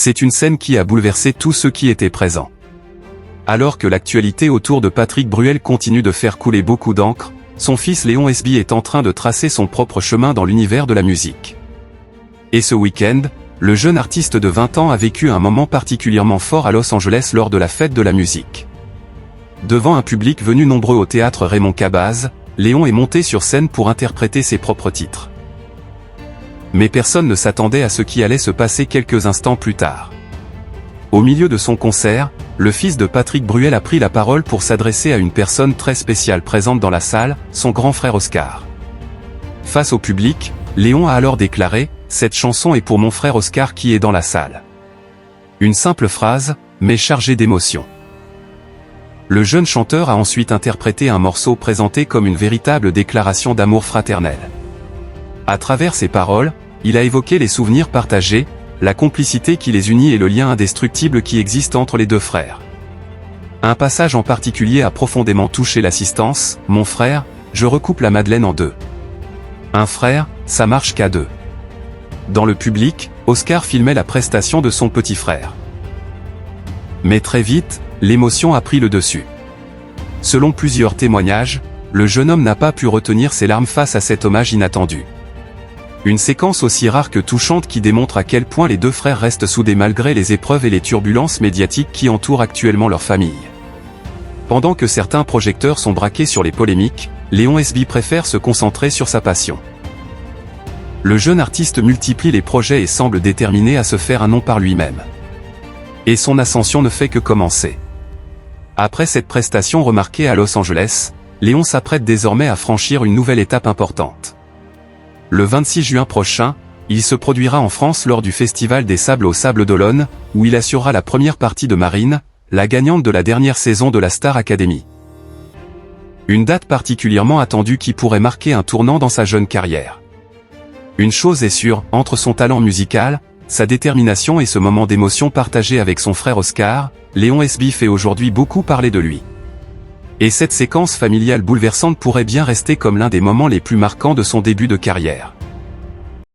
C'est une scène qui a bouleversé tous ceux qui étaient présents. Alors que l'actualité autour de Patrick Bruel continue de faire couler beaucoup d'encre, son fils Léon SB est en train de tracer son propre chemin dans l'univers de la musique. Et ce week-end, le jeune artiste de 20 ans a vécu un moment particulièrement fort à Los Angeles lors de la fête de la musique. Devant un public venu nombreux au théâtre Raymond Cabaz, Léon est monté sur scène pour interpréter ses propres titres. Mais personne ne s'attendait à ce qui allait se passer quelques instants plus tard. Au milieu de son concert, le fils de Patrick Bruel a pris la parole pour s'adresser à une personne très spéciale présente dans la salle, son grand frère Oscar. Face au public, Léon a alors déclaré « Cette chanson est pour mon frère Oscar qui est dans la salle ». Une simple phrase, mais chargée d'émotion. Le jeune chanteur a ensuite interprété un morceau présenté comme une véritable déclaration d'amour fraternel. À travers ses paroles, il a évoqué les souvenirs partagés, la complicité qui les unit et le lien indestructible qui existe entre les deux frères. Un passage en particulier a profondément touché l'assistance. « Mon frère, je recoupe la Madeleine en deux. Un frère, ça marche qu'à deux. » Dans le public, Oscar filmait la prestation de son petit frère. Mais très vite, l'émotion a pris le dessus. Selon plusieurs témoignages, le jeune homme n'a pas pu retenir ses larmes face à cet hommage inattendu. Une séquence aussi rare que touchante qui démontre à quel point les deux frères restent soudés malgré les épreuves et les turbulences médiatiques qui entourent actuellement leur famille. Pendant que certains projecteurs sont braqués sur les polémiques, Léon SB préfère se concentrer sur sa passion. Le jeune artiste multiplie les projets et semble déterminé à se faire un nom par lui-même. Et son ascension ne fait que commencer. Après cette prestation remarquée à Los Angeles, Léon s'apprête désormais à franchir une nouvelle étape importante. Le 26 juin prochain, il se produira en France lors du Festival des Sables aux Sables d'Olonne, où il assurera la première partie de Marine, la gagnante de la dernière saison de la Star Academy. Une date particulièrement attendue qui pourrait marquer un tournant dans sa jeune carrière. Une chose est sûre, entre son talent musical, sa détermination et ce moment d'émotion partagé avec son frère Oscar, Léon SB fait aujourd'hui beaucoup parler de lui. Et cette séquence familiale bouleversante pourrait bien rester comme l'un des moments les plus marquants de son début de carrière.